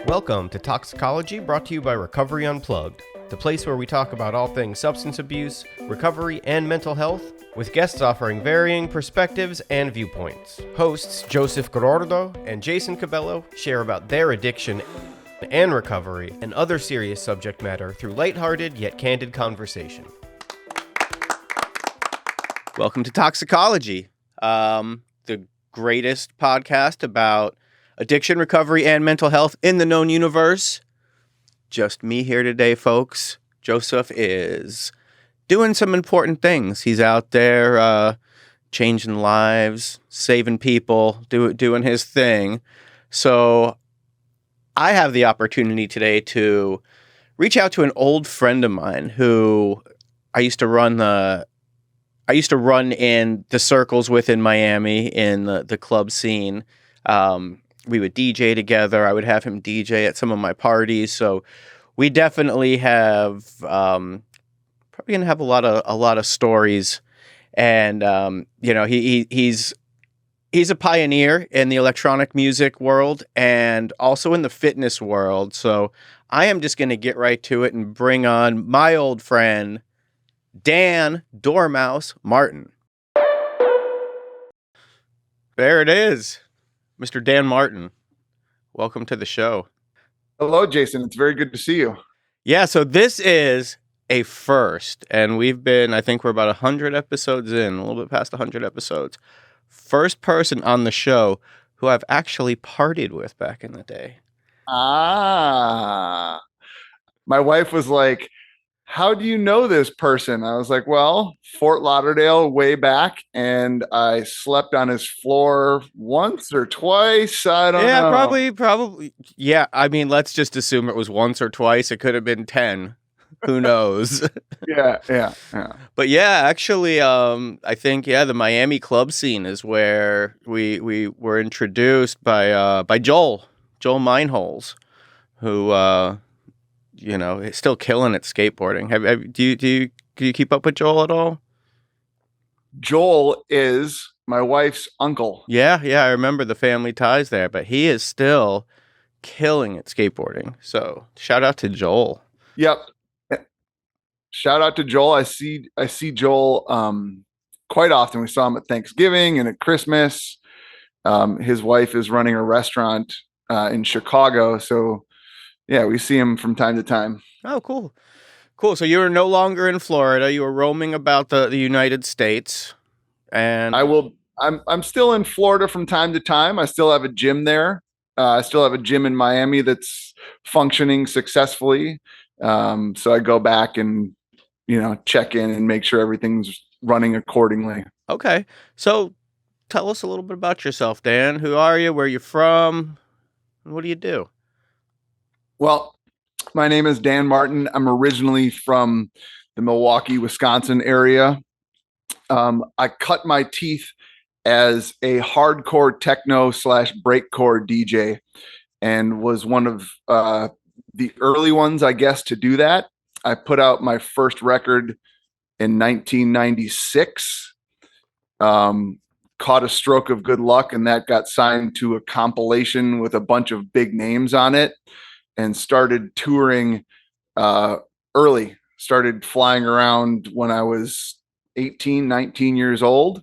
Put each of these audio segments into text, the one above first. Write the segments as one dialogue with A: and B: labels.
A: Welcome to Toxicology, brought to you by Recovery Unplugged, the place where we talk about all things substance abuse, recovery, and mental health, with guests offering varying perspectives and viewpoints. Hosts Joseph Gordo and Jason Cabello share about their addiction and recovery and other serious subject matter through lighthearted yet candid conversation. Welcome to Toxicology, the greatest podcast about addiction, recovery, and mental health in the known universe. Just me here today, folks. Joseph is doing some important things. He's out there changing lives, saving people, doing his thing. So I have the opportunity today to reach out to an old friend of mine who I used to run in the circles with in Miami in the club scene. We would DJ together. I would have him DJ at some of my parties. So we definitely have probably gonna have a lot of stories. And he's a pioneer in the electronic music world and also in the fitness world. So I am just gonna get right to it and bring on my old friend Dan Doormouse Martin. There it is. Mr. Dan Martin, welcome to the show.
B: Hello, Jason. It's very good to see you.
A: Yeah, so this is a first, and I think we're about 100 episodes in, a little bit past 100 episodes. First person on the show who I've actually partied with back in the day.
B: My wife was like, how do you know this person? I was like, well, Fort Lauderdale way back, and I slept on his floor once or twice. I don't know.
A: Yeah, probably. Yeah, I mean, let's just assume it was once or twice. It could have been 10. Who knows?
B: Yeah.
A: But yeah, actually, I think, the Miami club scene is where we were introduced by Joel Meinholz, who is still killing it skateboarding. Do you keep up with Joel at all?
B: Joel is my wife's uncle.
A: Yeah, I remember the family ties there, but he is still killing it skateboarding. So shout out to Joel.
B: Yep. Shout out to Joel. I see Joel quite often. We saw him at Thanksgiving and at Christmas. His wife is running a restaurant in Chicago, so yeah, we see him from time to time.
A: Oh, cool. So you were no longer in Florida. You were roaming about the United States, and
B: I'm still in Florida from time to time. I still have a gym there. I still have a gym in Miami that's functioning successfully. So I go back and check in and make sure everything's running accordingly.
A: Okay. So tell us a little bit about yourself, Dan. Who are you? Where are you from? What do you do?
B: Well, my name is Dan Martin. I'm originally from the Milwaukee, Wisconsin area. I cut my teeth as a hardcore techno / breakcore DJ and was one of the early ones, I guess, to do that. I put out my first record in 1996, caught a stroke of good luck, and that got signed to a compilation with a bunch of big names on it. And started touring early, started flying around when I was 18, 19 years old.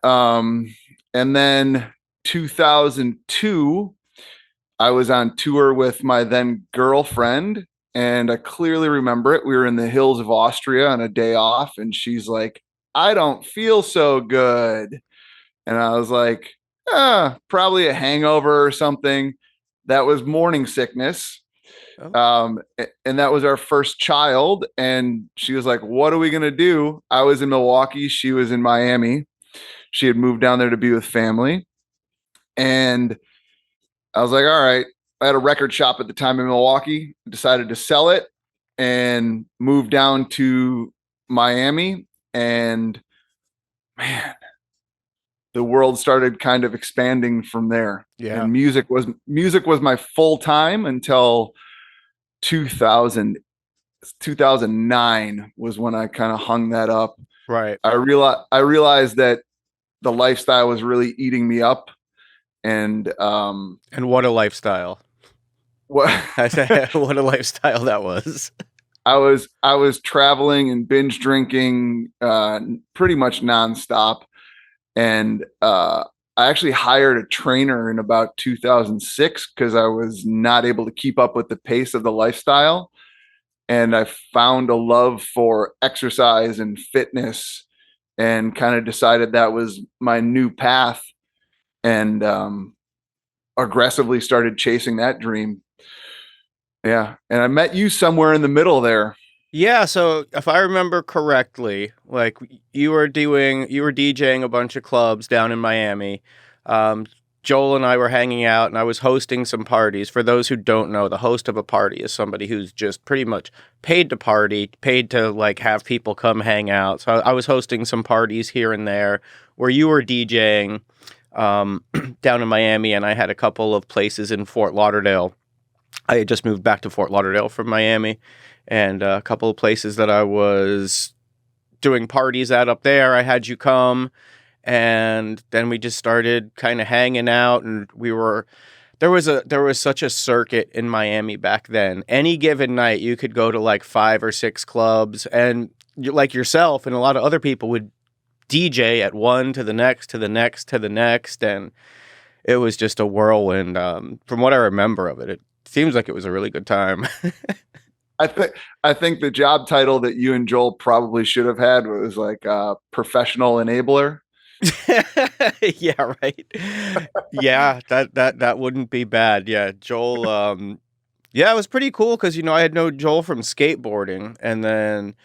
B: And then 2002, I was on tour with my then girlfriend, and I clearly remember it. We were in the hills of Austria on a day off, and she's like, I don't feel so good. And I was like, probably a hangover or something. That was morning sickness. Oh. And that was our first child. And she was like, what are we going to do? I was in Milwaukee. She was in Miami. She had moved down there to be with family. And I was like, all right. I had a record shop at the time in Milwaukee, decided to sell it and move down to Miami. And man, the world started kind of expanding from there.
A: Yeah.
B: And music was my full time until 2009 was when I kind of hung that up.
A: Right.
B: I realized that the lifestyle was really eating me up. And
A: what a lifestyle.
B: what
A: What a lifestyle that was.
B: I was traveling and binge drinking pretty much nonstop, and I actually hired a trainer in about 2006 because I was not able to keep up with the pace of the lifestyle, and I found a love for exercise and fitness, and kind of decided that was my new path, and aggressively started chasing that dream. Yeah, and I met you somewhere in the middle there.
A: Yeah, so if I remember correctly, like you were DJing a bunch of clubs down in Miami. Um, Joel and I were hanging out, and I was hosting some parties. For those who don't know, the host of a party is somebody who's just pretty much paid to party, paid to like have people come hang out. So I was hosting some parties here and there where you were DJing down in Miami, and I had a couple of places in Fort Lauderdale. I had just moved back to Fort Lauderdale from Miami, and a couple of places that I was doing parties at up there. I had you come, and then we just started kind of hanging out, and we were there was such a circuit in Miami back then. Any given night, you could go to like 5 or 6 clubs, and like yourself and a lot of other people would DJ at one to the next to the next to the next, and it was just a whirlwind. From what I remember of it, it seems like it was a really good time.
B: I think the job title that you and Joel probably should have had was like professional enabler.
A: Yeah, right. Yeah, that wouldn't be bad. Yeah, Joel. Yeah, it was pretty cool because I had known Joel from skateboarding, and then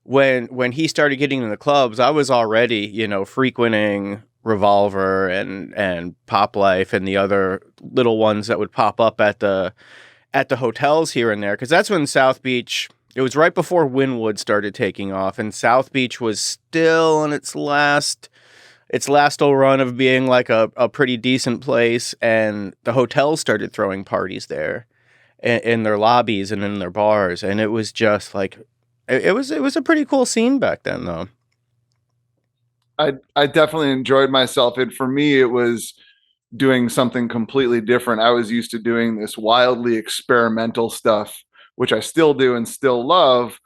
A: when he started getting in the clubs, I was already frequenting Revolver and Pop Life and the other little ones that would pop up at the hotels here and there, because that's when South Beach. It was right before Wynwood started taking off, and South Beach was still in its last little run of being like a pretty decent place, and the hotels started throwing parties there in their lobbies and in their bars, and it was just like it was a pretty cool scene back then, though.
B: I definitely enjoyed myself. And for me, it was doing something completely different. I was used to doing this wildly experimental stuff, which I still do and still love,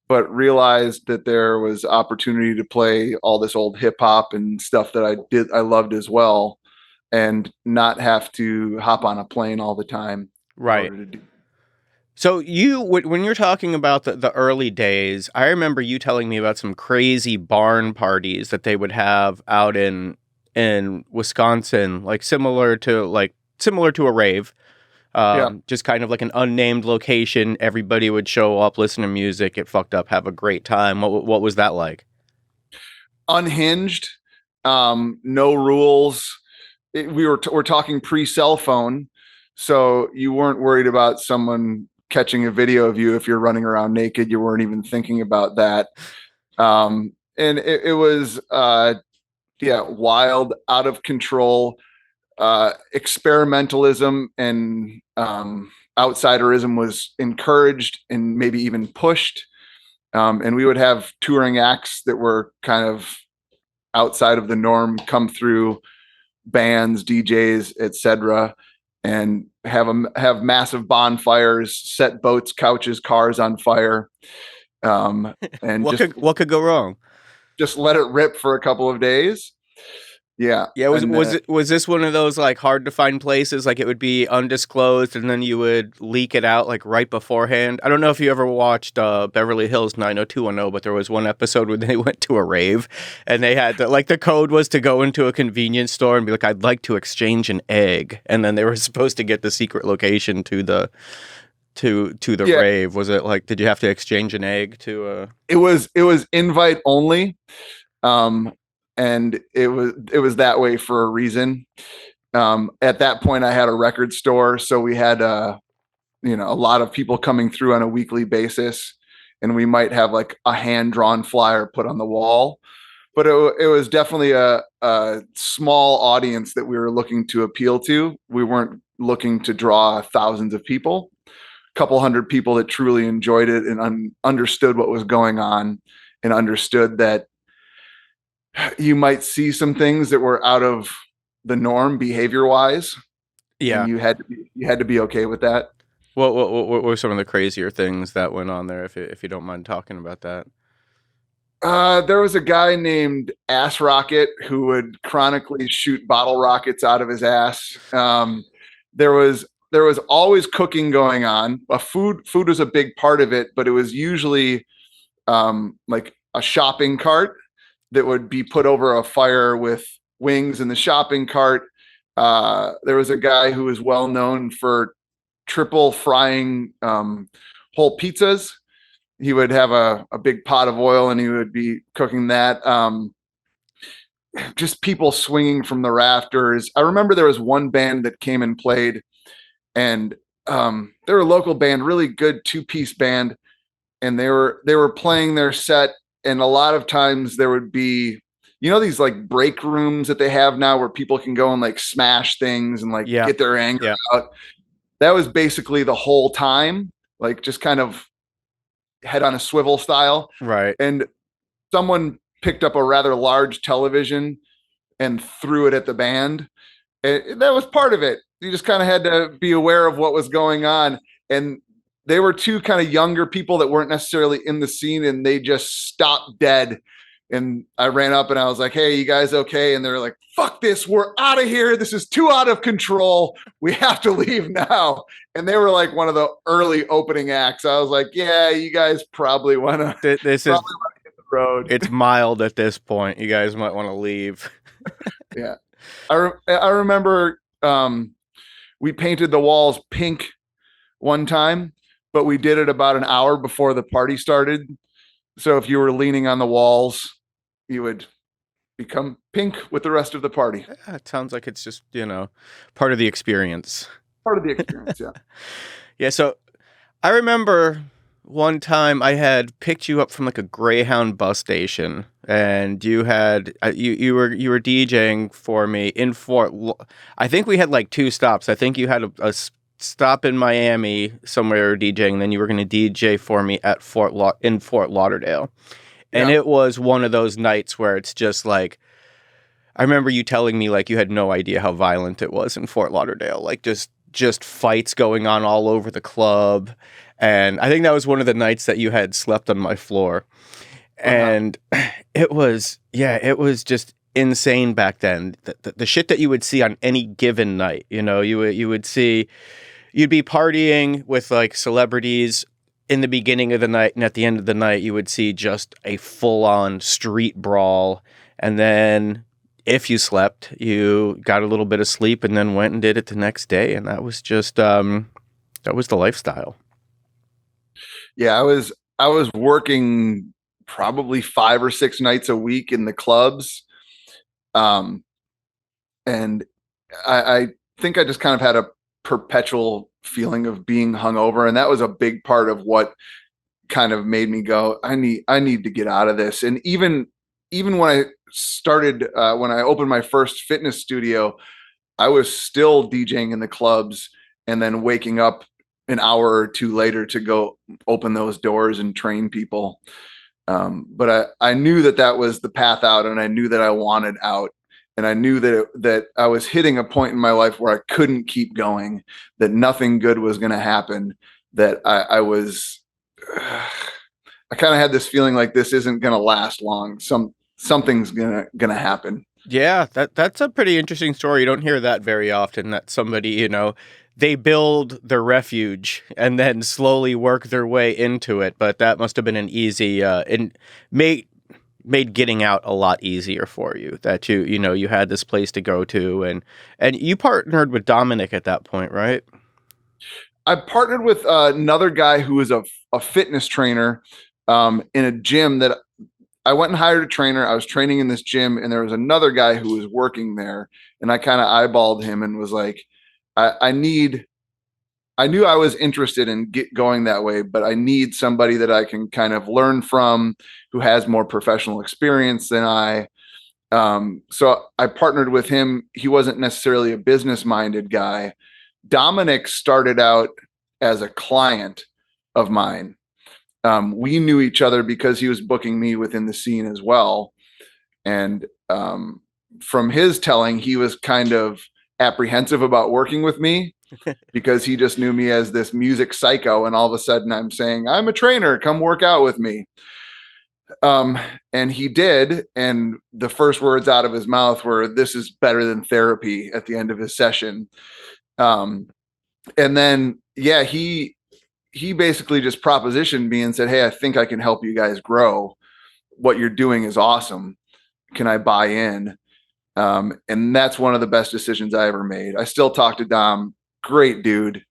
B: but realized that there was opportunity to play all this old hip hop and stuff that I loved as well, and not have to hop on a plane all the time in
A: Right.
B: order to do.
A: So when you're talking about the early days, I remember you telling me about some crazy barn parties that they would have out in Wisconsin, like similar to a rave,
B: Yeah,
A: just kind of like an unnamed location. Everybody would show up, listen to music, get fucked up, have a great time. What was that like?
B: unhinged, no rules. We're talking pre cell phone, so you weren't worried about someone catching a video of you if you're running around naked. You weren't even thinking about that. And it was yeah, wild, out of control, experimentalism and outsiderism was encouraged and maybe even pushed. And we would have touring acts that were kind of outside of the norm come through, bands, DJs, etc., and have massive bonfires, set boats, couches, cars on fire, and
A: What could go wrong?
B: just let it rip for a couple of days. Yeah,
A: Yeah,
B: and
A: was this one of those like hard to find places? Like it would be undisclosed, and then you would leak it out like right beforehand. I don't know if you ever watched Beverly Hills 90210, but there was one episode where they went to a rave, and they had the code was to go into a convenience store and be like, "I'd like to exchange an egg," and then they were supposed to get the secret location to the
B: yeah,
A: rave. Was it like, did you have to exchange an egg to?
B: it was invite only, um, and it was that way for a reason. At that point, I had a record store, so we had a lot of people coming through on a weekly basis, and we might have like a hand drawn flyer put on the wall. But it was definitely a small audience that we were looking to appeal to. We weren't looking to draw thousands of people. A couple hundred people that truly enjoyed it and understood what was going on, and understood that you might see some things that were out of the norm behavior wise. and
A: Yeah.
B: you had to be okay with that.
A: What were some of the crazier things that went on there, if you don't mind talking about that?
B: There was a guy named Ass Rocket who would chronically shoot bottle rockets out of his ass. There was there was always cooking going on. Food was a big part of it, but it was usually like a shopping cart that would be put over a fire with wings in the shopping cart. There was a guy who was well known for triple frying whole pizzas. He would have a big pot of oil and he would be cooking that. Just people swinging from the rafters. I remember there was one band that came and played, and they were a local band, really good two-piece band, and they were playing their set, and a lot of times there would be, these like break rooms that they have now where people can go and like smash things and like
A: Yeah.
B: get their anger
A: Yeah.
B: out. That was basically the whole time, like just kind of head on a swivel style.
A: Right.
B: And someone picked up a rather large television and threw it at the band. And that was part of it. You just kind of had to be aware of what was going on. And they were two kind of younger people that weren't necessarily in the scene, and they just stopped dead. And I ran up and I was like, "Hey, you guys okay?" And they're like, "Fuck this. We're out of here. This is too out of control. We have to leave now." And they were like one of the early opening acts. I was like, "Yeah, you guys probably want to
A: This is
B: probably want to hit the road."
A: it's mild at this point. You guys might want to leave.
B: Yeah. I remember we painted the walls pink one time, but we did it about an hour before the party started. So if you were leaning on the walls, you would become pink with the rest of the party.
A: Yeah, it sounds like it's just, part of the experience.
B: Part of the experience, yeah.
A: Yeah, so I remember one time I had picked you up from like a Greyhound bus station, and you had you were DJing for me in I think we had like two stops. I think you had a stop in Miami somewhere DJing, and then you were going to DJ for me at Fort Lauderdale. And
B: Yeah.
A: it was one of those nights where it's just like, I remember you telling me like you had no idea how violent it was in Fort Lauderdale, like just fights going on all over the club. And I think that was one of the nights that you had slept on my floor. And it was just insane back then. The shit that you would see on any given night, you would see, you'd be partying with like celebrities in the beginning of the night, and at the end of the night, you would see just a full-on street brawl. And then if you slept, you got a little bit of sleep and then went and did it the next day. And that was just, that was the lifestyle.
B: Yeah, I was working probably 5 or 6 nights a week in the clubs. And I think I just kind of had a perpetual feeling of being hungover, and that was a big part of what kind of made me go, I need to get out of this. And even when I started, when I opened my first fitness studio, I was still DJing in the clubs and then waking up an hour or two later to go open those doors and train people. But I knew that was the path out, and I knew that I wanted out. And I knew that I was hitting a point in my life where I couldn't keep going, that nothing good was going to happen, that I was, I kind of had this feeling like this isn't going to last long. Something's going to happen.
A: Yeah, that's a pretty interesting story. You don't hear that very often, that somebody, they build their refuge and then slowly work their way into it. But that must have been an easy, and made getting out a lot easier for you, that you had this place to go to. And you partnered with Dominic at that point, right?
B: I partnered with another guy who was a fitness trainer in a gym that I went and hired a trainer. I was training in this gym, and there was another guy who was working there, and I kind of eyeballed him and was like, I knew I was interested in going that way, but I need somebody that I can kind of learn from, who has more professional experience than I. So I partnered with him. He wasn't necessarily a business-minded guy. Dominic started out as a client of mine. We knew each other because he was booking me within the scene as well. And from his telling, he was kind of apprehensive about working with me because he just knew me as this music psycho. And all of a sudden I'm saying, I'm a trainer, come work out with me. And he did. And the first words out of his mouth were, "This is better than therapy," at the end of his session. And then, yeah, he basically just propositioned me and said, "Hey, I think I can help you guys grow. What you're doing is awesome. Can I buy in?" And that's one of the best decisions I ever made. I still talk to Dom. Great dude.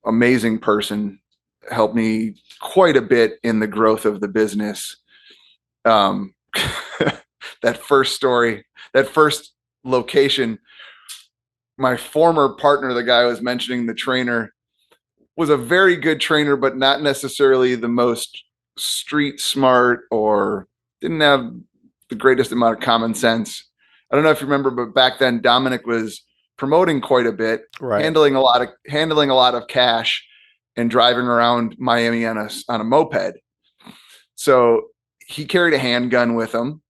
B: Amazing person. Helped me quite a bit in the growth of the business. That first story, that first location, my former partner, the guy I was mentioning, the trainer, was a very good trainer, but not necessarily the most street smart, or didn't have the greatest amount of common sense. I don't know if you remember, but back then Dominic was promoting quite a bit,
A: Right.
B: handling a lot of cash, and driving around Miami on a moped. So he carried a handgun with him,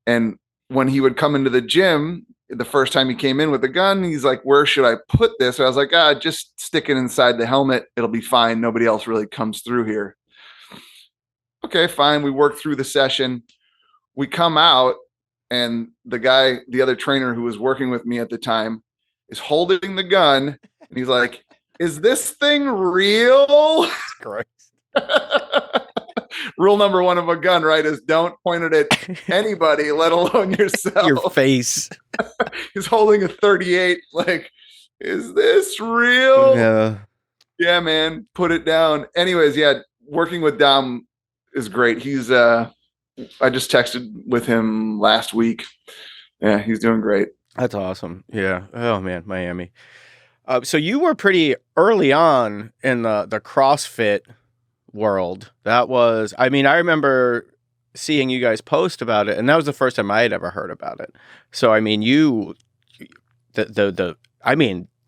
B: and when he would come into the gym, the first time he came in with a gun, he's like, "Where should I put this?" I was like, just stick it inside the helmet. It'll be fine. Nobody else really comes through here. Okay, fine. We work through the session. We come out, and the other trainer who was working with me at the time, is holding the gun, and he's like, "Is this thing real?"
A: Great.
B: Rule number one of a gun, right, is don't point it at anybody, let alone yourself.
A: Your face.
B: He's holding a 38. Like, is this real?
A: Yeah.
B: Yeah, man, put it down. Anyways, yeah, working with Dom is great. He's I just texted with him last week. Yeah, he's doing great.
A: That's awesome. Yeah. Oh man, Miami. So you were pretty early on in the CrossFit world. That was, I mean, I remember seeing you guys post about it, and that was the first time I had ever heard about it. So I mean, the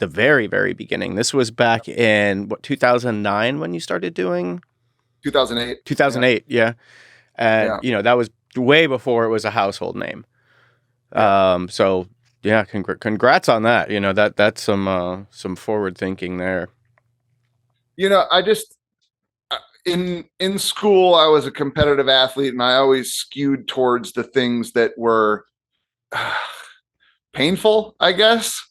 A: very, very beginning. This was back in 2009 when you started doing
B: 2008.
A: 2008, yeah. And that was way before it was a household name. So yeah, congrats on that. That's some forward thinking there.
B: I just in school I was a competitive athlete, and I always skewed towards the things that were painful, I guess.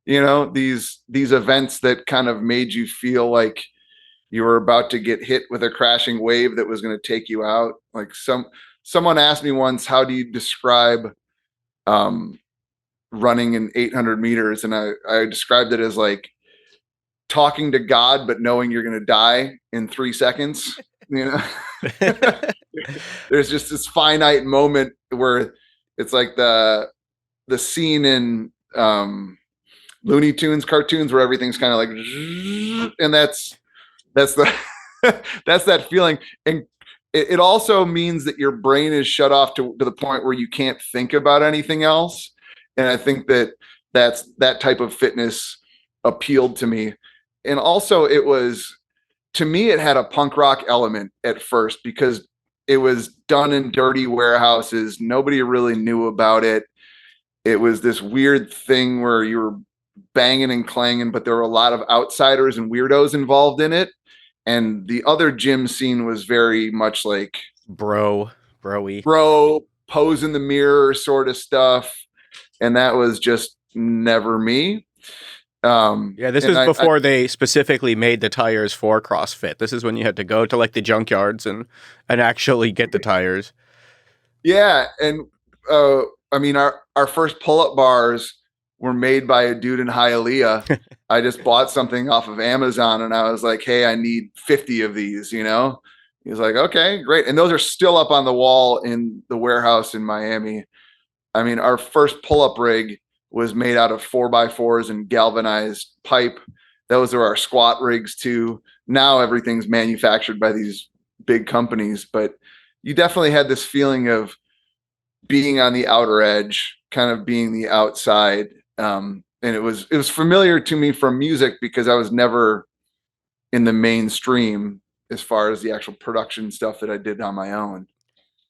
B: These events that kind of made you feel like you were about to get hit with a crashing wave that was going to take you out. Like someone asked me once, how do you describe running in 800 meters? And I described it as like talking to God, but knowing you're going to die in 3 seconds. There's just this finite moment where it's like the scene in Looney Tunes cartoons where everything's kind of like, and that's the that's that feeling. And it also means that your brain is shut off to the point where you can't think about anything else. And I think that's that type of fitness appealed to me. And also to me, it had a punk rock element at first because it was done in dirty warehouses. Nobody really knew about it. It was this weird thing where you were banging and clanging, but there were a lot of outsiders and weirdos involved in it. And the other gym scene was very much like
A: bro
B: pose in the mirror sort of stuff. And that was just never me.
A: This was before they specifically made the tires for CrossFit. This is when you had to go to like the junkyards and actually get the tires.
B: Yeah. And I mean, our first pull-up bars were made by a dude in Hialeah. I just bought something off of Amazon, and I was like, "Hey, I need 50 of these." He was like, "Okay, great." And those are still up on the wall in the warehouse in Miami. I mean, our first pull-up rig was made out of 4x4s and galvanized pipe. Those are our squat rigs too. Now everything's manufactured by these big companies, but you definitely had this feeling of being on the outer edge, kind of being the outside. And it was familiar to me from music because I was never in the mainstream as far as the actual production stuff that I did on my own.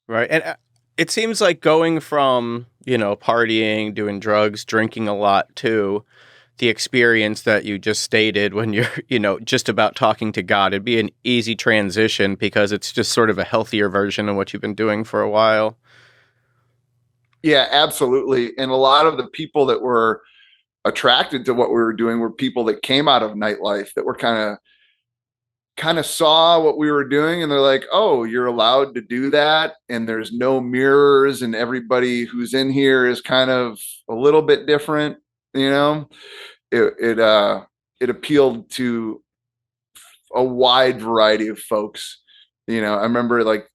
A: Right. And it seems like going from, partying, doing drugs, drinking a lot to the experience that you just stated when you're, just about talking to God, it'd be an easy transition because it's just sort of a healthier version of what you've been doing for a while.
B: Yeah, absolutely. And a lot of the people that were attracted to what we were doing were people that came out of nightlife that were kind of saw what we were doing, and they're like, oh, you're allowed to do that, and there's no mirrors, and everybody who's in here is kind of a little bit different. you know it appealed to a wide variety of folks. I remember, like,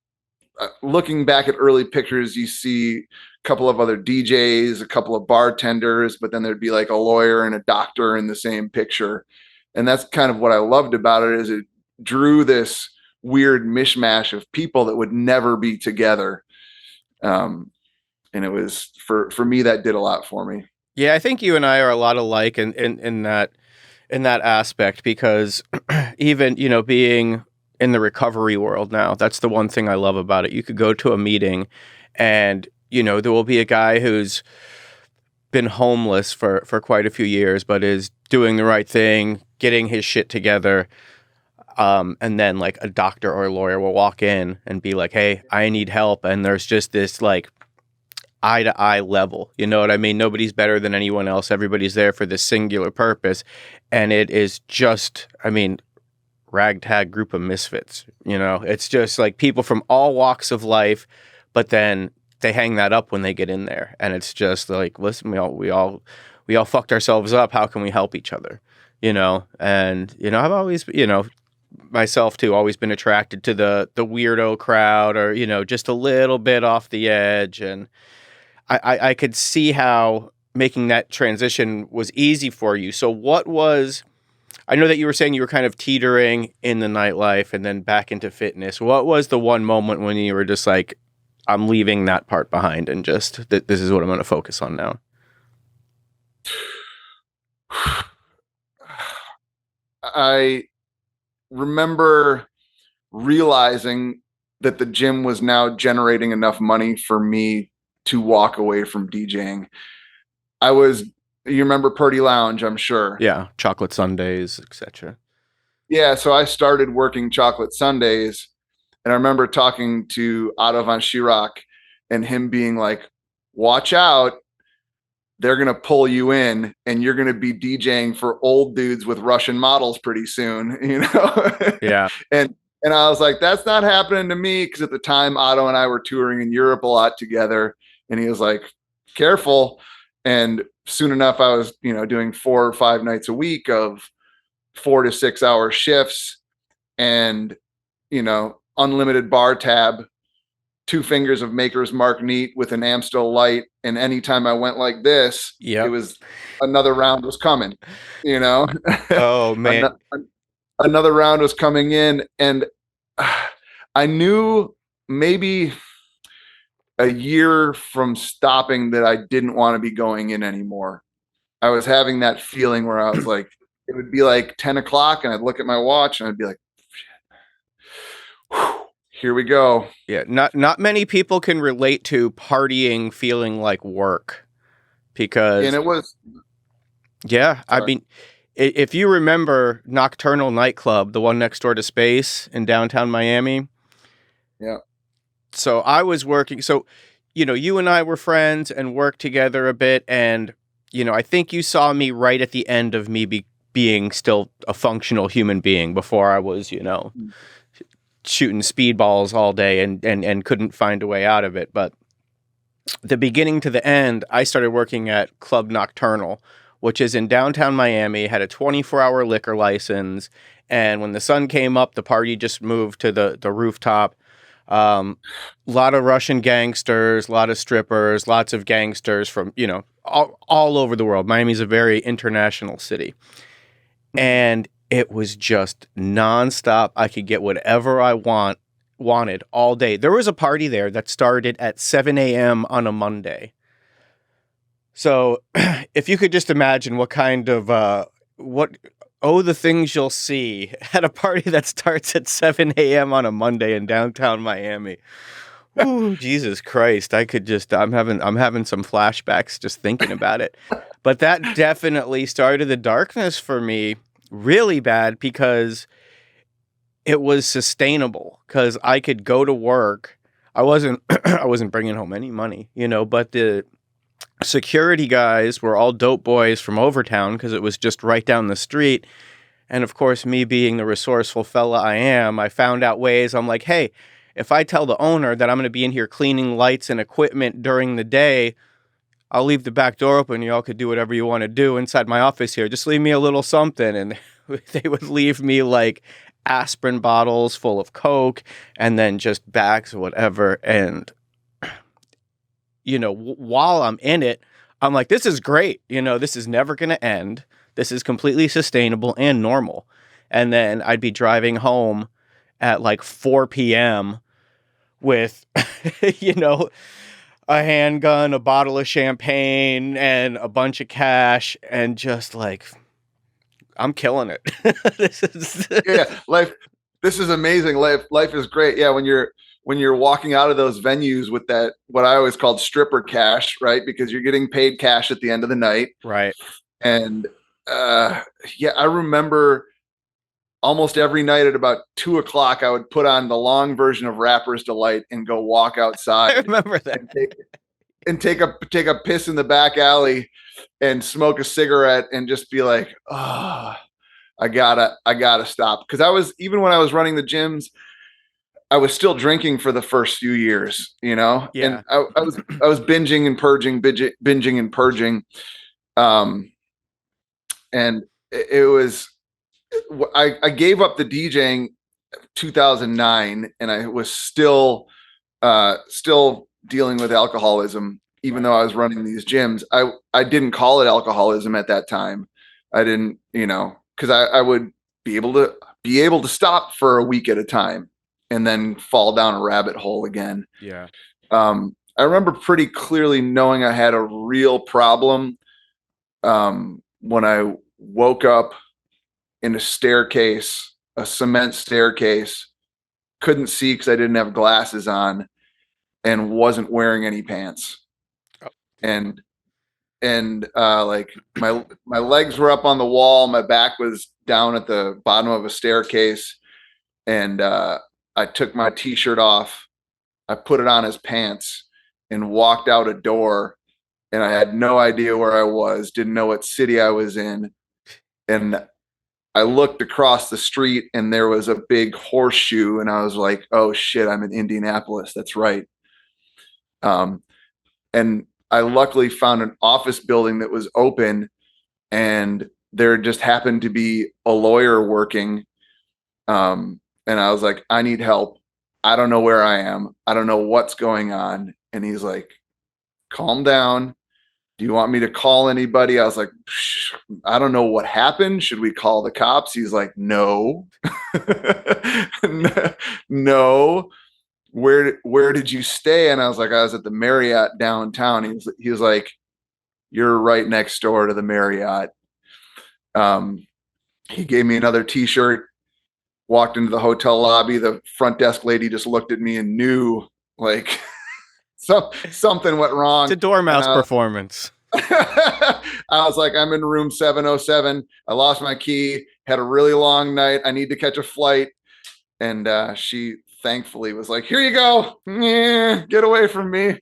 B: looking back at early pictures, you see a couple of other DJs, a couple of bartenders, but then there'd be like a lawyer and a doctor in the same picture. And that's kind of what I loved about it, is it drew this weird mishmash of people that would never be together. And it was, for me, that did a lot for me.
A: Yeah, I think you and I are a lot alike in that aspect because even, being in the recovery world now, that's the one thing I love about it. You could go to a meeting and, there will be a guy who's been homeless for quite a few years, but is doing the right thing, getting his shit together. And then like a doctor or a lawyer will walk in and be like, hey, I need help. And there's just this like eye to eye level. You know what I mean? Nobody's better than anyone else. Everybody's there for this singular purpose. And it is just, ragtag group of misfits. It's just like people from all walks of life, but then they hang that up when they get in there. And it's just like, listen, we all fucked ourselves up. How can we help each other? And, I've always, myself too, always been attracted to the weirdo crowd, or, just a little bit off the edge. And I could see how making that transition was easy for you. So I know that you were saying you were kind of teetering in the nightlife and then back into fitness. What was the one moment when you were just like, I'm leaving that part behind and just, this is what I'm going to focus on now?
B: I remember realizing that the gym was now generating enough money for me to walk away from DJing. You remember Purdy Lounge, I'm sure.
A: Yeah, chocolate sundaes, etc.
B: Yeah, so I started working chocolate sundaes, and I remember talking to Otto von Schirach and him being like, watch out, they're going to pull you in and you're going to be DJing for old dudes with Russian models pretty soon,
A: Yeah.
B: And I was like, that's not happening to me, because at the time Otto and I were touring in Europe a lot together, and he was like, careful. And soon enough, I was, doing 4 or 5 nights a week of 4 to 6 hour shifts, and, unlimited bar tab, 2 fingers of Maker's Mark neat with an Amstel light. And anytime I went like this,
A: Yep.
B: It was another round was coming,
A: Oh man.
B: Another round was coming in, and I knew maybe a year from stopping that I didn't want to be going in anymore. I was having that feeling where I was like, it would be like 10 o'clock and I'd look at my watch and I'd be like, shit, here we go.
A: Yeah. Not many people can relate to partying feeling like work, because,
B: and it was,
A: yeah,
B: sorry.
A: if you remember Nocturnal Nightclub, the one next door to Space in downtown Miami.
B: Yeah.
A: So I was working. So, you and I were friends and worked together a bit. And, I think you saw me right at the end of me being still a functional human being before I was, shooting speedballs all day and couldn't find a way out of it. But the beginning to the end, I started working at Club Nocturnal, which is in downtown Miami, had a 24-hour liquor license. And when the sun came up, the party just moved to the rooftop. A lot of Russian gangsters, a lot of strippers, lots of gangsters from, all over the world. Miami's a very international city. And it was just nonstop. I could get whatever I wanted all day. There was a party there that started at 7 a.m. on a Monday. So if you could just imagine what kind of, the things you'll see at a party that starts at 7 a.m. on a Monday in downtown Miami. Ooh, Jesus Christ. I'm having some flashbacks just thinking about it. But that definitely started the darkness for me really bad because it was sustainable because I could go to work. I wasn't I wasn't bringing home any money, but the security guys were all dope boys from Overtown because it was just right down the street. And of course, me being the resourceful fella I am, I found out ways. I'm like, hey, if I tell the owner that I'm going to be in here cleaning lights and equipment during the day, I'll leave the back door open. Y'all could do whatever you want to do inside my office here. Just leave me a little something. And they would leave me like aspirin bottles full of Coke and then just bags of whatever. And, while I'm in it, I'm like, this is great. This is never going to end. This is completely sustainable and normal. And then I'd be driving home at like 4 p.m. with, a handgun, a bottle of champagne, and a bunch of cash, and just like, I'm killing it. This is
B: Yeah, life. This is amazing. Life is great. Yeah, when you're walking out of those venues with that, what I always called stripper cash, right? Because you're getting paid cash at the end of the night.
A: right.
B: And yeah, I remember almost every night at about 2 o'clock, I would put on the long version of Rapper's Delight and go walk
A: I
B: outside
A: remember that.
B: and take a piss in the back alley and smoke a cigarette and just be like, oh, I gotta stop. Because I was, even when I was running the gyms, I was still drinking for the first few years,
A: Yeah.
B: and I was binging and purging. Um, and it was, I gave up the DJing 2009, and I was still dealing with alcoholism, even
A: Right.
B: though I was running these gyms. I didn't call it alcoholism at that time. I didn't, because I would be able to stop for a week at a time and then fall down a rabbit hole again.
A: Yeah.
B: I remember pretty clearly knowing I had a real problem when I woke up in a cement staircase, couldn't see because I didn't have glasses on, and wasn't wearing any pants.
A: Oh,
B: And like my legs were up on the wall, my back was down at the bottom of a staircase, and I took my t-shirt off, I put it on as pants, and walked out a door, and I had no idea where I was, didn't know what city I was in, and I looked across the street and there was a big horseshoe, and I was like, oh shit, I'm in Indianapolis. That's right. Um, and I luckily found an office building that was open, and there just happened to be a lawyer working. And I was like, I need help. I don't know where I am. I don't know what's going on. And he's like, calm down. Do you want me to call anybody? I was like, I don't know what happened. Should we call the cops? He's like, no. No. Where did you stay? And I was like, I was at the Marriott downtown. He was like, you're right next door to the Marriott. He gave me another t-shirt, walked into the hotel lobby. The front desk lady just looked at me and knew, like, something went
A: it's
B: wrong.
A: a Doormouse performance.
B: I was like, I'm in room 707. I lost my key, had a really long night. I need to catch a flight. And she thankfully was like, here you go. Get away from me.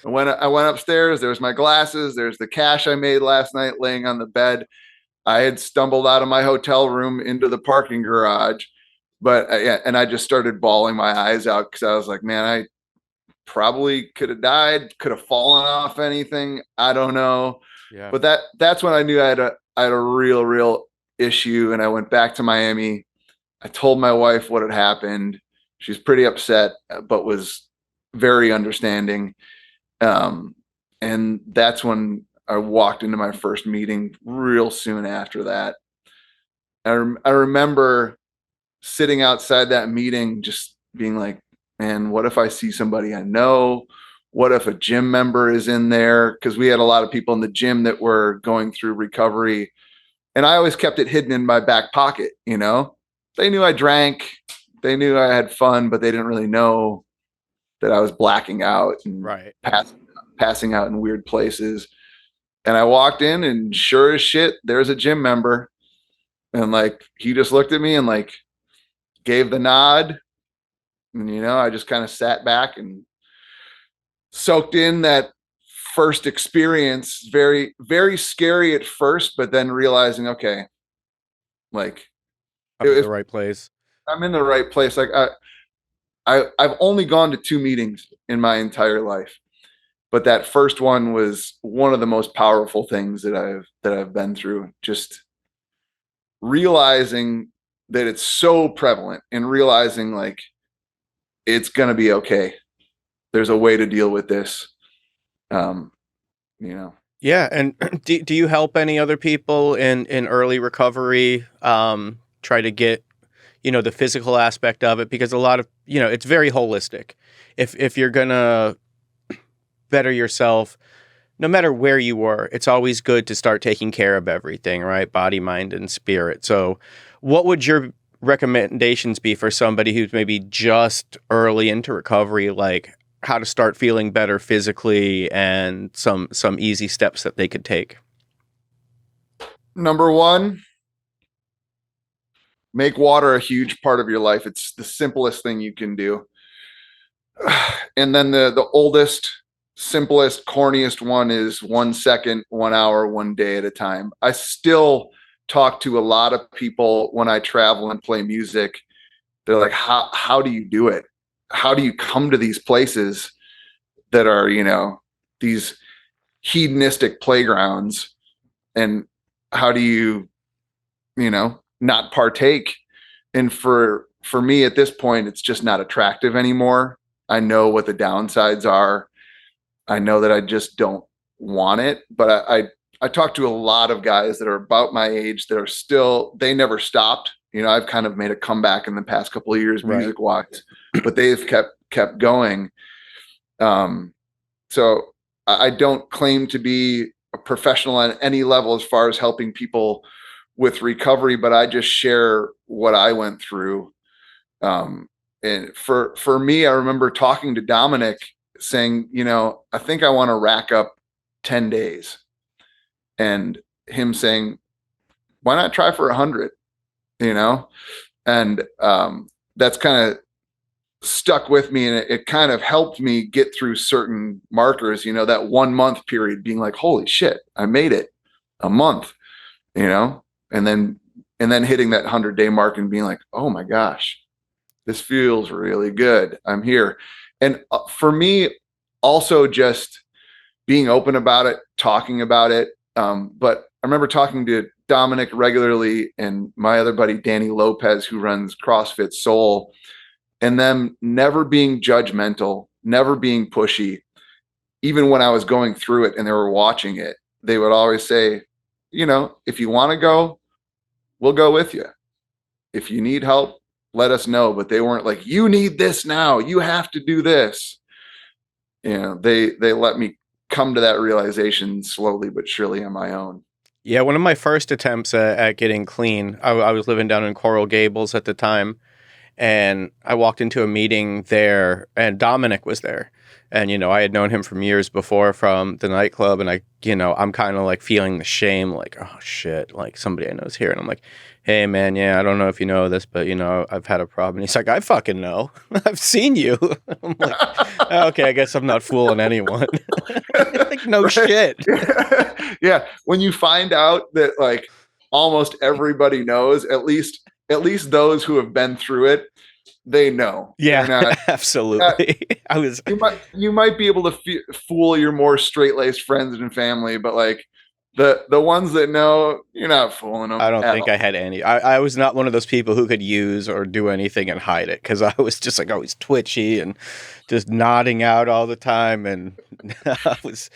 B: And when I went upstairs, there's my glasses. There's the cash I made last night laying on the bed. I had stumbled out of my hotel room into the parking garage. But yeah, and I just started bawling my eyes out because I was like, man, I probably could have died, could have fallen off anything. I don't know.
A: Yeah.
B: But that's when I knew I had a real issue. And I went back to Miami. I told my wife what had happened. She's pretty upset, but was very understanding. And that's when I walked into my first meeting real soon after that. I remember sitting outside that meeting, just being like, man, what if I see somebody I know? What if a gym member is in there? Because we had a lot of people in the gym that were going through recovery. And I always kept it hidden in my back pocket, They knew I drank, they knew I had fun, but they didn't really know that I was blacking out and
A: Right.
B: passing out in weird places. And I walked in, and sure as shit, there's a gym member. And like, he just looked at me and like gave the nod. And, I just kind of sat back and soaked in that first experience. Very, very scary at first, but then realizing, okay, like,
A: I'm in
B: if
A: the right place.
B: I'm in the right place, like I've only gone to 2 meetings in my entire life, but that first one was one of the most powerful things that I've been through. Just realizing that it's so prevalent, and realizing like it's gonna be okay. There's a way to deal with this. Um, you know.
A: Yeah, and do you help any other people in early recovery try to get, the physical aspect of it? Because a lot of, it's very holistic. If you're gonna better yourself, no matter where you were, it's always good to start taking care of everything, right? Body, mind, and spirit. So what would your recommendations be for somebody who's maybe just early into recovery, like how to start feeling better physically and some easy steps that they could take?
B: Number one, make water a huge part of your life. It's the simplest thing you can do. And then the oldest, simplest, corniest one is 1 second, 1 hour, 1 day at a time. I still talk to a lot of people when I travel and play music. They're like, how do you do it? How do you come to these places that are, these hedonistic playgrounds? And how do you, not partake? And for me at this point, it's just not attractive anymore. I know what the downsides are. I know that I just don't want it. But I talk to a lot of guys that are about my age that are still, they never stopped. I've kind of made a comeback in the past couple of years,
A: Right.
B: music wise, but they've kept going. So I don't claim to be a professional on any level as far as helping people with recovery, but I just share what I went through. And for me, I remember talking to Dominic saying, I think I want to rack up 10 days, and him saying, why not try for 100, and that's kind of stuck with me, and it kind of helped me get through certain markers, that 1 month period being like, holy shit, I made it a month, and then hitting that 100-day mark and being like, oh my gosh, this feels really good. I'm here. And for me, also just being open about it, talking about it. But I remember talking to Dominic regularly and my other buddy, Danny Lopez, who runs CrossFit Soul, and them never being judgmental, never being pushy. Even when I was going through it and they were watching it, they would always say, if you want to go, we'll go with you. If you need help, let us know. But they weren't like, you need this now, you have to do this. They let me come to that realization slowly but surely on my own.
A: Yeah, one of my first attempts at getting clean, I was living down in Coral Gables at the time, and I walked into a meeting there, and Dominic was there. And, I had known him from years before from the nightclub, and I'm kind of like feeling the shame, like, oh shit, like somebody I know is here. And I'm like, hey man, yeah, I don't know if you know this, but I've had a problem. And he's like, I fucking know. I've seen you. I'm like, okay, I guess I'm not fooling anyone. Like, no shit.
B: Yeah. When you find out that like almost everybody knows, at least those who have been through it, they know.
A: Yeah,
B: not,
A: absolutely.
B: you might be able to fool your more straight-laced friends and family, but like the ones that know, you're not fooling them.
A: I don't think I had any. I was not one of those people who could use or do anything and hide it, because I was just like always twitchy and just nodding out all the time, and I was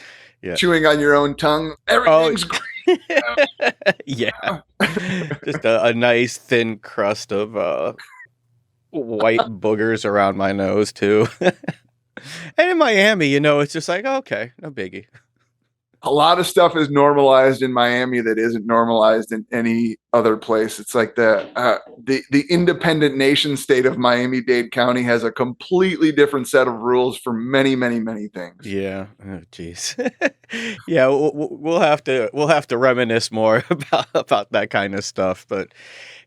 B: chewing on your own tongue. Everything's great.
A: Yeah, just a nice thin crust of white boogers around my nose too. And in Miami, it's just like, okay, no biggie.
B: A lot of stuff is normalized in Miami that isn't normalized in any other place. It's like the independent nation state of Miami-Dade County has a completely different set of rules for many, many, many things.
A: Yeah. Oh, jeez. Yeah, we'll have to reminisce more about that kind of stuff. But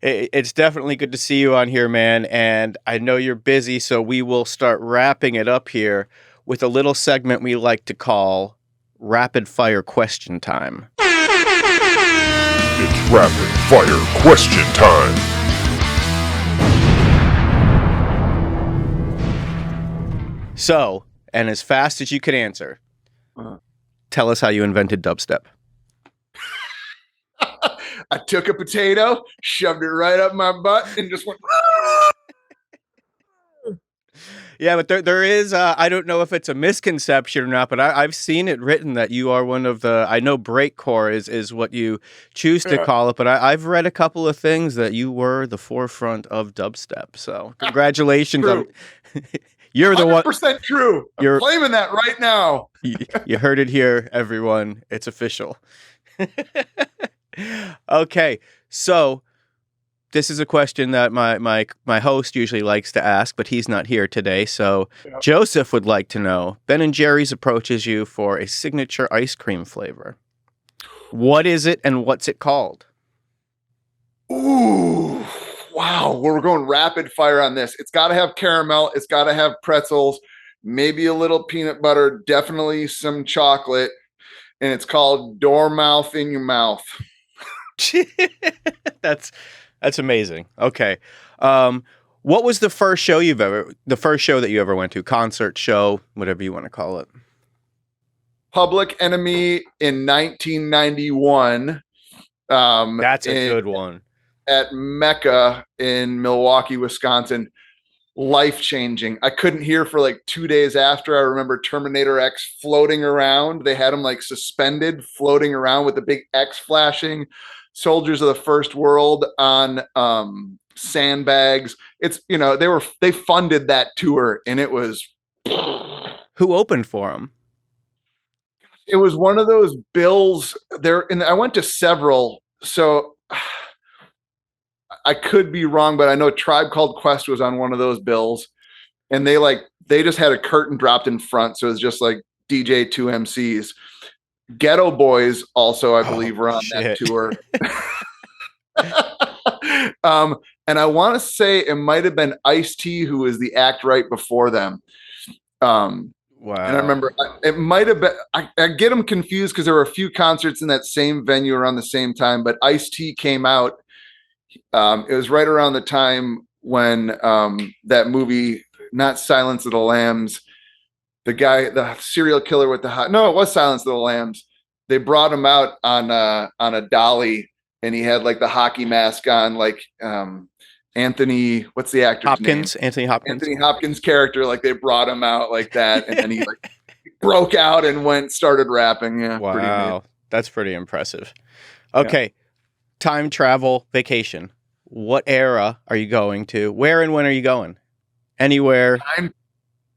A: it's definitely good to see you on here, man. And I know you're busy, so we will start wrapping it up here with a little segment we like to call Rapid Fire Question Time.
C: It's rapid fire question time.
A: So, and as fast as you can answer, tell us how you invented dubstep.
B: I took a potato, shoved it right up my butt, and just went.
A: Yeah, but there is, I don't know if it's a misconception or not, but I've seen it written that you are one of the, I know breakcore is what you choose to call it, but I've read a couple of things that you were the forefront of dubstep. So congratulations. You're the one.
B: 100% true. I'm claiming that right now.
A: You heard it here, everyone. It's official. Okay, so this is a question that my host usually likes to ask, but he's not here today. So Joseph would like to know, Ben & Jerry's approaches you for a signature ice cream flavor. What is it and what's it called?
B: Ooh, wow. We're going rapid fire on this. It's got to have caramel. It's got to have pretzels, maybe a little peanut butter, definitely some chocolate. And it's called Doormouse in your mouth.
A: That's amazing. Okay. What was the first show that you ever went to? Concert, show, whatever you want to call it.
B: Public Enemy in 1991.
A: That's a good one.
B: At Mecca in Milwaukee, Wisconsin. Life-changing. I couldn't hear for like 2 days after. I remember Terminator X floating around. They had him like suspended, floating around with the big X flashing. Soldiers of the First World on sandbags. It's, they funded that tour, and it was.
A: Who opened for them?
B: It was one of those bills there, and I went to several, so I could be wrong, but I know Tribe Called Quest was on one of those bills, and they just had a curtain dropped in front, so it was just like DJ 2 MCs. Ghetto Boys also, I believe, were on that tour. And I want to say it might have been Ice-T who was the act right before them. Wow. And I remember it might have been, I get them confused because there were a few concerts in that same venue around the same time, but Ice-T came out. It was right around the time when that movie, not Silence of the Lambs, the serial killer with it was Silence of the Lambs. They brought him out on a dolly, and he had like the hockey mask on, like Anthony, what's the actor's name?
A: Anthony Hopkins.
B: Anthony Hopkins' character, like they brought him out like that, and then he like broke out and started rapping. Yeah,
A: wow, that's pretty impressive. Okay, yeah. Time travel vacation. What era are you going to? Where and when are you going? Anywhere.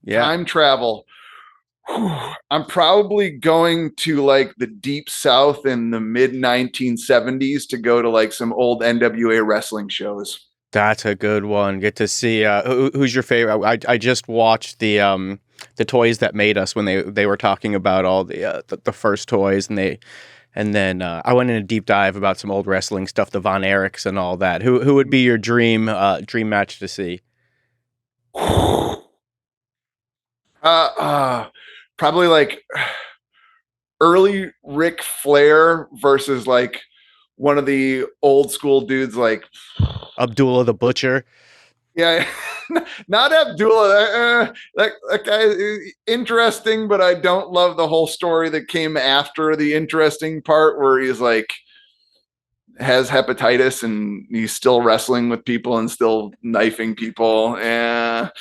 B: Time travel. I'm probably going to like the deep south in the mid 1970s to go to like some old NWA wrestling shows.
A: That's a good one. Get to see who's your favorite. I just watched the Toys That Made Us when they were talking about all the first toys, and then I went in a deep dive about some old wrestling stuff, the Von Erichs and all that. Who would be your dream match to see?
B: Probably like early Ric Flair versus like one of the old school dudes like
A: Abdullah the Butcher.
B: Yeah, not Abdullah. That guy is interesting, but I don't love the whole story that came after the interesting part where he's like has hepatitis and he's still wrestling with people and still knifing people. And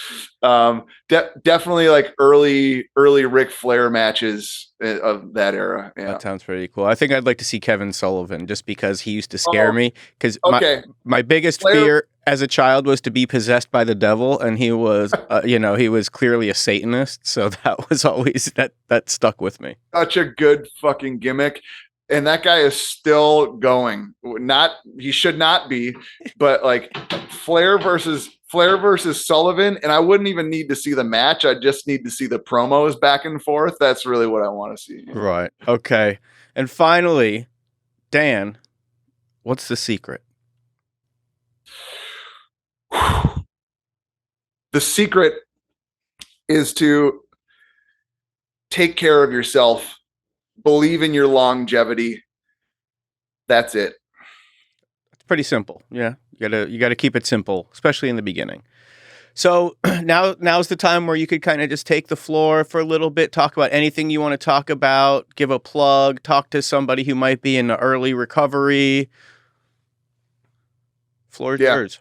B: definitely like early Ric Flair matches of that era. Yeah.
A: That sounds pretty cool. I think I'd like to see Kevin Sullivan just because he used to scare me. Because
B: Okay.
A: my biggest
B: Flair,
A: fear as a child was to be possessed by the devil, and he was, he was clearly a Satanist. So that was always that stuck with me.
B: such a good fucking gimmick. And that guy is still going. He should not be, but like Flair versus Sullivan, and I wouldn't even need to see the match. I just need to see the promos back and forth. That's really what I want to see.
A: Right. Okay. And finally, Dan, what's the secret?
B: The secret is to take care of yourself, believe in your longevity. That's it.
A: It's pretty simple. Yeah. You gotta keep it simple, especially in the beginning. So now's the time where you could kind of just take the floor for a little bit, talk about anything you want to talk about, give a plug, talk to somebody who might be in early recovery. Floor is yours.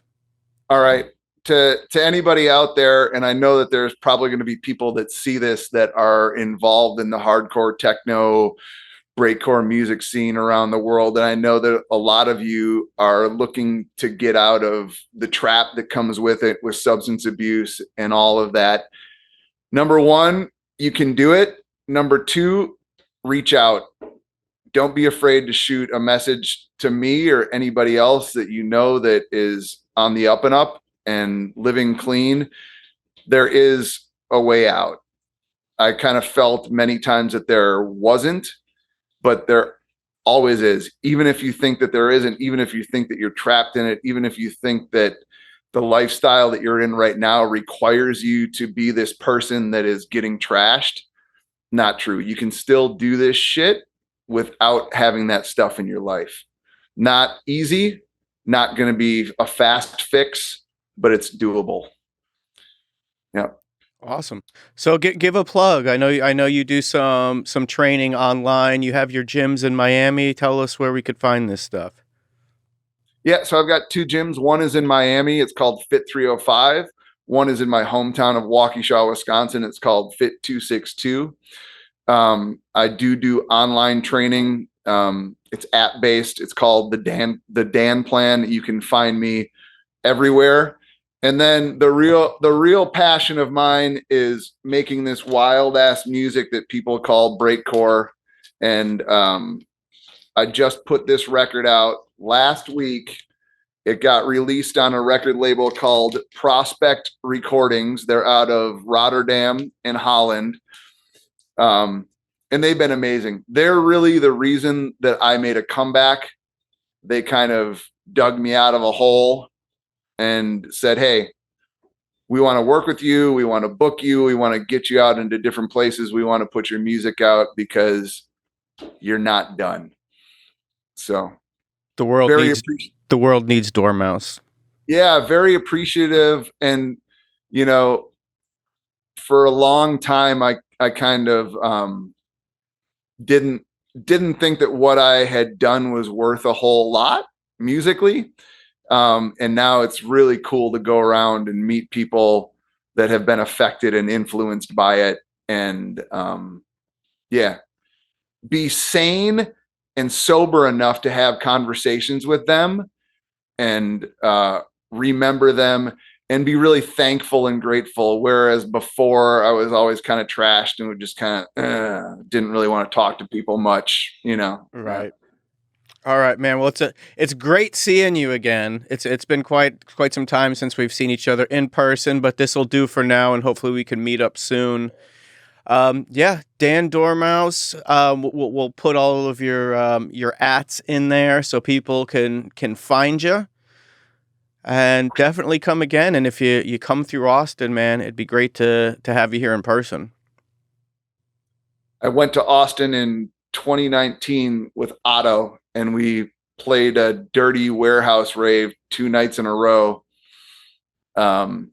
B: All right. To anybody out there, and I know that there's probably going to be people that see this that are involved in the hardcore techno breakcore music scene around the world, and I know that a lot of you are looking to get out of the trap that comes with it, with substance abuse and all of that. Number one, you can do it. Number two, reach out. Don't be afraid to shoot a message to me or anybody else that you know that is on the up and up and living clean. There is a way out. I kind of felt many times that there wasn't, but there always is. Even if you think that there isn't, even if you think that you're trapped in it, even if you think that the lifestyle that you're in right now requires you to be this person that is getting trashed, not true. You can still do this shit without having that stuff in your life. Not easy, not going to be a fast fix, but it's doable. Yeah.
A: Awesome. So give a plug. I know you do some training online. You have your gyms in Miami. Tell us where we could find this stuff.
B: Yeah, so I've got two gyms. One is in Miami. It's called Fit 305. One is in my hometown of Waukesha, Wisconsin. It's called Fit 262. I do online training. It's app based. It's called the Dan Plan. You can find me everywhere. And then the real passion of mine is making this wild ass music that people call breakcore. And I just put this record out last week. It got released on a record label called Prospect Recordings. They're out of Rotterdam in Holland. And they've been amazing. They're really the reason that I made a comeback. They kind of dug me out of a hole and said, hey, we want to work with you. We want to book you. We want to get you out into different places. We want to put your music out because you're not done. So
A: the world needs Doormouse.
B: Yeah, very appreciative. And, you know, for a long time, I kind of didn't think that what I had done was worth a whole lot musically. And now it's really cool to go around and meet people that have been affected and influenced by it. And be sane and sober enough to have conversations with them and remember them and be really thankful and grateful. Whereas before I was always kind of trashed and would just kind of didn't really want to talk to people much, you know?
A: Right. All right, man. Well, it's great seeing you again. It's been quite some time since we've seen each other in person, but this will do for now, and hopefully we can meet up soon. Dan Doormouse. We'll put all of your ats in there so people can find you, and definitely come again. And if you come through Austin, man, it'd be great to have you here in person.
B: I went to Austin in 2019 with Otto, and we played a dirty warehouse rave 2 nights in a row. And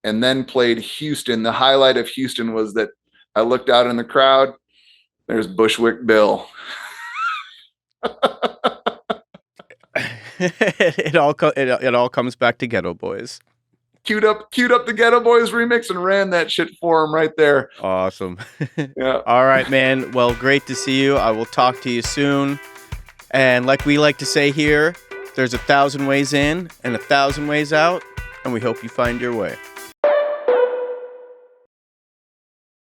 B: then played Houston. The highlight of Houston was that I looked out in the crowd. There's Bushwick Bill.
A: it all comes back to Ghetto Boys.
B: Queued up the Ghetto Boys remix and ran that shit for him right there.
A: Awesome.
B: Yeah.
A: All right, man. Well, great to see you. I will talk to you soon. And like we like to say here, there's 1,000 ways in and 1,000 ways out, and we hope you find your way.